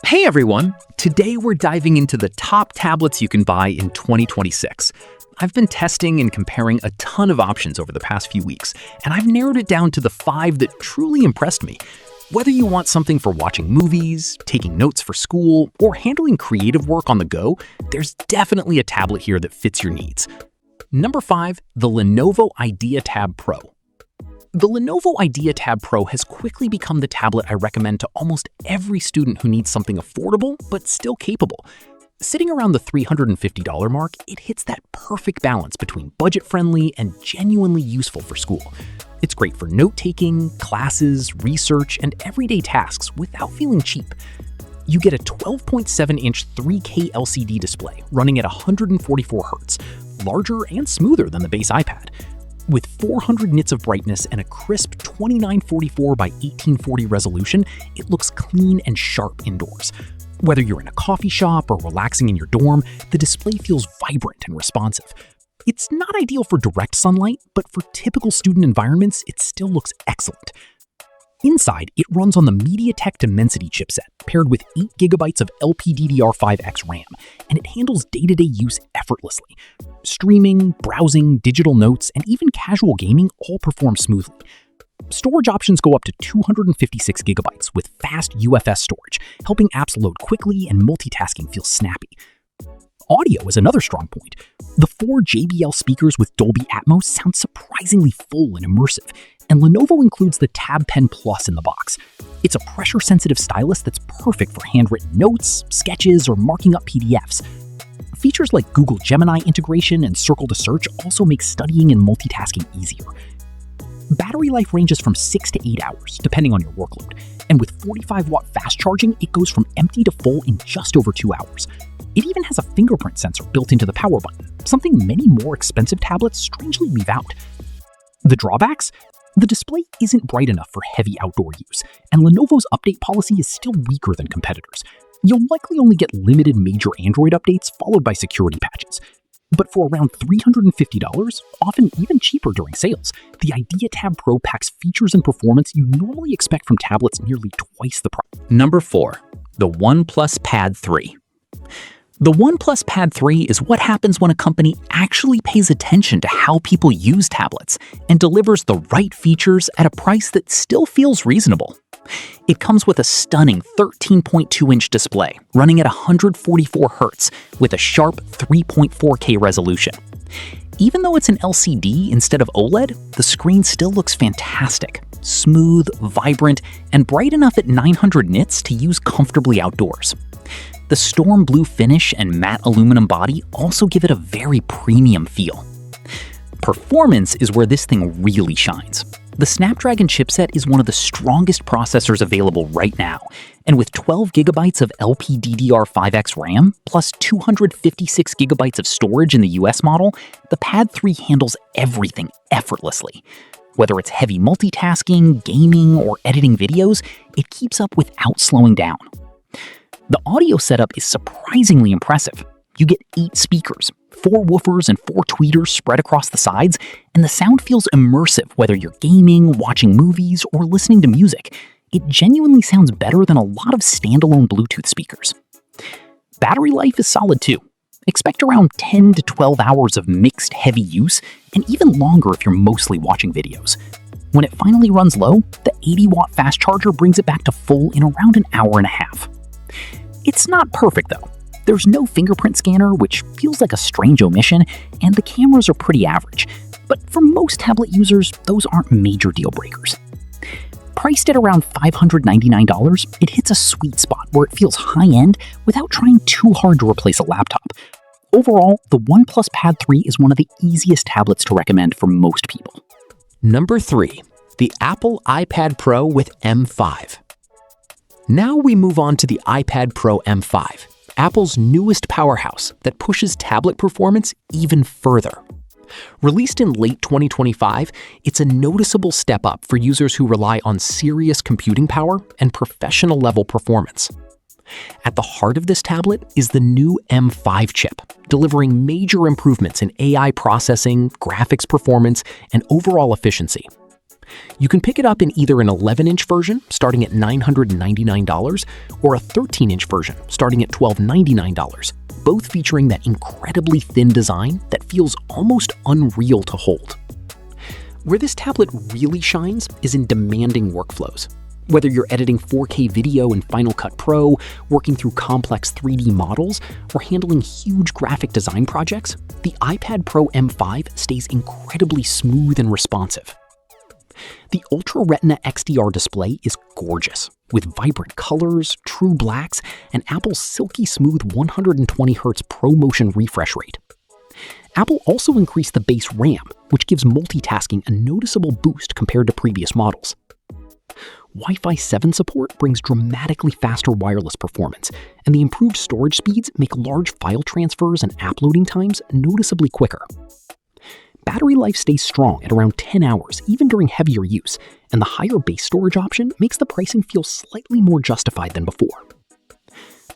Hey everyone! Today we're diving into the top tablets you can buy in 2026. I've been testing and comparing a ton of options over the past few weeks, and I've narrowed it down to the 5 that truly impressed me. Whether you want something for watching movies, taking notes for school, or handling creative work on the go, there's definitely a tablet here that fits your needs. Number 5, the Lenovo Idea Tab Pro. The Lenovo Idea Tab Pro has quickly become the tablet I recommend to almost every student who needs something affordable but still capable. Sitting around the $350 mark, it hits that perfect balance between budget-friendly and genuinely useful for school. It's great for note-taking, classes, research, and everyday tasks without feeling cheap. You get a 12.7-inch 3K LCD display running at 144 Hz, larger and smoother than the base iPad. With 400 nits of brightness and a crisp 2944 by 1840 resolution, it looks clean and sharp indoors. Whether you're in a coffee shop or relaxing in your dorm, the display feels vibrant and responsive. It's not ideal for direct sunlight, but for typical student environments, it still looks excellent. Inside, it runs on the MediaTek Dimensity chipset, paired with 8GB of LPDDR5X RAM, and it handles day-to-day use effortlessly. Streaming, browsing, digital notes, and even casual gaming all perform smoothly. Storage options go up to 256GB with fast UFS storage, helping apps load quickly and multitasking feels snappy. Audio is another strong point. The 4 JBL speakers with Dolby Atmos sound surprisingly full and immersive, and Lenovo includes the Tab Pen Plus in the box. It's a pressure-sensitive stylus that's perfect for handwritten notes, sketches, or marking up PDFs. Features like Google Gemini integration and Circle to Search also make studying and multitasking easier. Battery life ranges from 6 to 8 hours, depending on your workload, and with 45-watt fast charging, it goes from empty to full in just over 2 hours. It even has a fingerprint sensor built into the power button, something many more expensive tablets strangely leave out. The drawbacks? The display isn't bright enough for heavy outdoor use, and Lenovo's update policy is still weaker than competitors. You'll likely only get limited major Android updates followed by security patches. But for around $350, often even cheaper during sales, the Idea Tab Pro packs features and performance you normally expect from tablets nearly twice the price. Number 4, the OnePlus Pad 3. The OnePlus Pad 3 is what happens when a company actually pays attention to how people use tablets and delivers the right features at a price that still feels reasonable. It comes with a stunning 13.2-inch display running at 144 Hz with a sharp 3.4K resolution. Even though it's an LCD instead of OLED, the screen still looks fantastic, smooth, vibrant, and bright enough at 900 nits to use comfortably outdoors. The storm blue finish and matte aluminum body also give it a very premium feel. Performance is where this thing really shines. The Snapdragon chipset is one of the strongest processors available right now, and with 12GB of LPDDR5X RAM plus 256GB of storage in the US model, the Pad 3 handles everything effortlessly. Whether it's heavy multitasking, gaming, or editing videos, it keeps up without slowing down. The audio setup is surprisingly impressive. You get 8 speakers, 4 woofers and 4 tweeters spread across the sides, and the sound feels immersive whether you're gaming, watching movies, or listening to music. It genuinely sounds better than a lot of standalone Bluetooth speakers. Battery life is solid too. Expect around 10 to 12 hours of mixed heavy use, and even longer if you're mostly watching videos. When it finally runs low, the 80-watt fast charger brings it back to full in around an hour and a half. It's not perfect though. There's no fingerprint scanner, which feels like a strange omission, and the cameras are pretty average. But for most tablet users, those aren't major deal breakers. Priced at around $599, it hits a sweet spot where it feels high-end without trying too hard to replace a laptop. Overall, the OnePlus Pad 3 is one of the easiest tablets to recommend for most people. Number 3, the Apple iPad Pro with M5. Now we move on to the iPad Pro M5, Apple's newest powerhouse that pushes tablet performance even further. Released in late 2025, it's a noticeable step up for users who rely on serious computing power and professional-level performance. At the heart of this tablet is the new M5 chip, delivering major improvements in AI processing, graphics performance, and overall efficiency. You can pick it up in either an 11-inch version starting at $999 or a 13-inch version starting at $1,299, both featuring that incredibly thin design that feels almost unreal to hold. Where this tablet really shines is in demanding workflows. Whether you're editing 4K video in Final Cut Pro, working through complex 3D models, or handling huge graphic design projects, the iPad Pro M5 stays incredibly smooth and responsive. The Ultra Retina XDR display is gorgeous, with vibrant colors, true blacks, and Apple's silky smooth 120Hz ProMotion refresh rate. Apple also increased the base RAM, which gives multitasking a noticeable boost compared to previous models. Wi-Fi 7 support brings dramatically faster wireless performance, and the improved storage speeds make large file transfers and app loading times noticeably quicker. Battery life stays strong at around 10 hours even during heavier use, and the higher base storage option makes the pricing feel slightly more justified than before.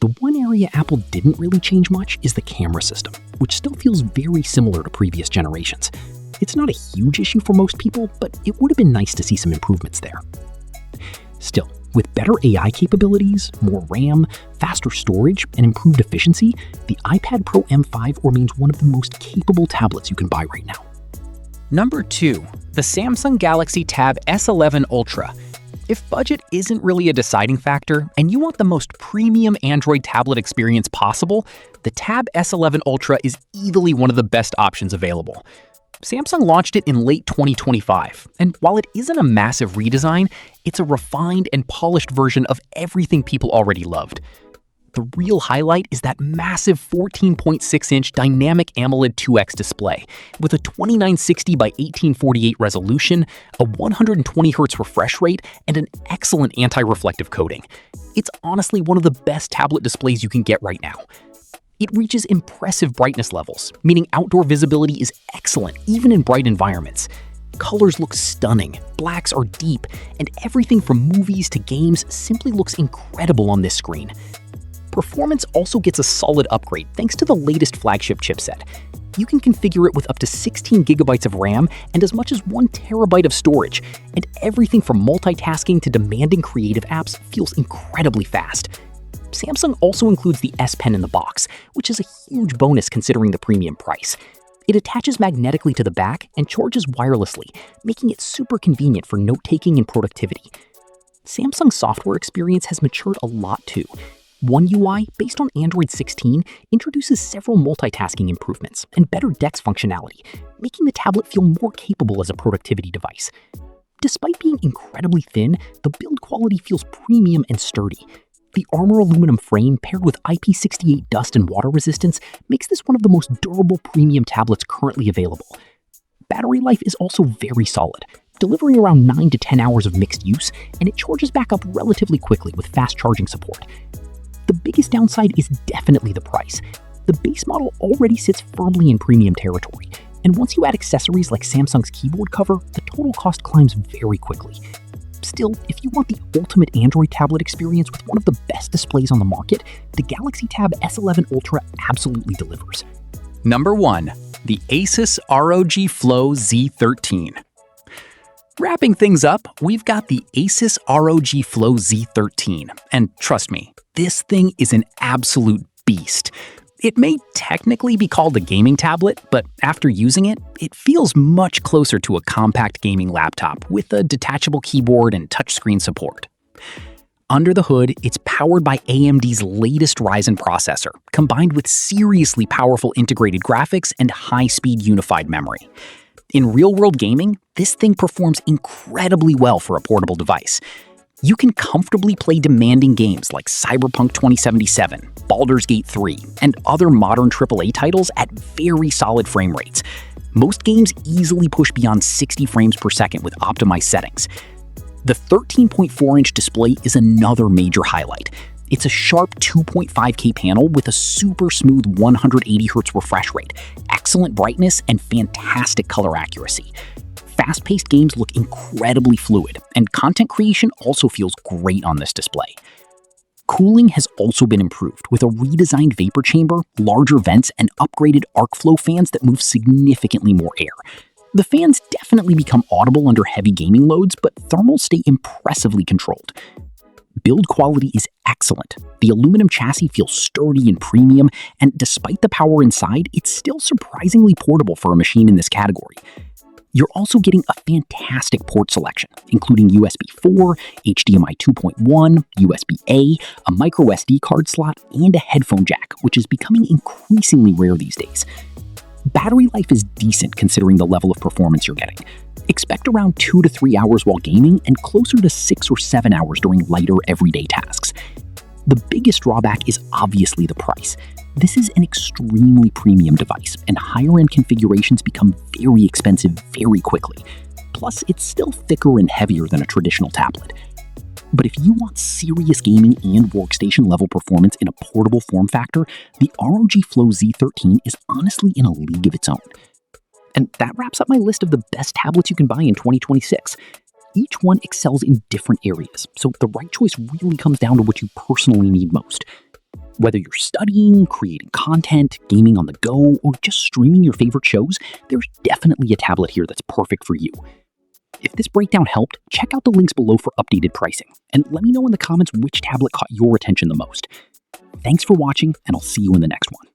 The one area Apple didn't really change much is the camera system, which still feels very similar to previous generations. It's not a huge issue for most people, but it would have been nice to see some improvements there. Still, with better AI capabilities, more RAM, faster storage, and improved efficiency, the iPad Pro M5 remains one of the most capable tablets you can buy right now. Number 2, the Samsung Galaxy Tab S11 Ultra. If budget isn't really a deciding factor and you want the most premium Android tablet experience possible, the Tab S11 Ultra is easily one of the best options available. Samsung launched it in late 2025, and while it isn't a massive redesign, it's a refined and polished version of everything people already loved. The real highlight is that massive 14.6-inch dynamic AMOLED 2X display with a 2960 by 1848 resolution, a 120Hz refresh rate, and an excellent anti-reflective coating. It's honestly one of the best tablet displays you can get right now. It reaches impressive brightness levels, meaning outdoor visibility is excellent even in bright environments. Colors look stunning, blacks are deep, and everything from movies to games simply looks incredible on this screen. Performance also gets a solid upgrade thanks to the latest flagship chipset. You can configure it with up to 16 GB of RAM and as much as 1 TB of storage, and everything from multitasking to demanding creative apps feels incredibly fast. Samsung also includes the S Pen in the box, which is a huge bonus considering the premium price. It attaches magnetically to the back and charges wirelessly, making it super convenient for note-taking and productivity. Samsung's software experience has matured a lot too. One UI, based on Android 16, introduces several multitasking improvements and better DeX functionality, making the tablet feel more capable as a productivity device. Despite being incredibly thin, the build quality feels premium and sturdy. The Armor aluminum frame paired with IP68 dust and water resistance makes this one of the most durable premium tablets currently available. Battery life is also very solid, delivering around 9 to 10 hours of mixed use, and it charges back up relatively quickly with fast charging support. The biggest downside is definitely the price. The base model already sits firmly in premium territory, and once you add accessories like Samsung's keyboard cover, the total cost climbs very quickly. Still, if you want the ultimate Android tablet experience with one of the best displays on the market, the Galaxy Tab S11 Ultra absolutely delivers. Number 1, the ASUS ROG Flow Z13. Wrapping things up, we've got the ASUS ROG Flow Z13, and trust me, this thing is an absolute beast. It may technically be called a gaming tablet, but after using it, it feels much closer to a compact gaming laptop with a detachable keyboard and touchscreen support. Under the hood, it's powered by AMD's latest Ryzen processor, combined with seriously powerful integrated graphics and high-speed unified memory. In real-world gaming, this thing performs incredibly well for a portable device. You can comfortably play demanding games like Cyberpunk 2077, Baldur's Gate 3, and other modern AAA titles at very solid frame rates. Most games easily push beyond 60 frames per second with optimized settings. The 13.4-inch display is another major highlight. It's a sharp 2.5K panel with a super smooth 180Hz refresh rate, excellent brightness, and fantastic color accuracy. Fast-paced games look incredibly fluid, and content creation also feels great on this display. Cooling has also been improved with a redesigned vapor chamber, larger vents, and upgraded arc flow fans that move significantly more air. The fans definitely become audible under heavy gaming loads, but thermals stay impressively controlled. Build quality is excellent. The aluminum chassis feels sturdy and premium, and despite the power inside, it's still surprisingly portable for a machine in this category. You're also getting a fantastic port selection, including USB 4, HDMI 2.1, USB-A, a micro SD card slot, and a headphone jack, which is becoming increasingly rare these days. Battery life is decent considering the level of performance you're getting. Expect around 2 to 3 hours while gaming and closer to 6 or 7 hours during lighter everyday tasks. The biggest drawback is obviously the price. This is an extremely premium device, and higher-end configurations become very expensive very quickly. Plus, it's still thicker and heavier than a traditional tablet. But if you want serious gaming and workstation-level performance in a portable form factor, the ROG Flow Z13 is honestly in a league of its own. And that wraps up my list of the best tablets you can buy in 2026. Each one excels in different areas, so the right choice really comes down to what you personally need most. Whether you're studying, creating content, gaming on the go, or just streaming your favorite shows, there's definitely a tablet here that's perfect for you. If this breakdown helped, check out the links below for updated pricing, and let me know in the comments which tablet caught your attention the most. Thanks for watching, and I'll see you in the next one.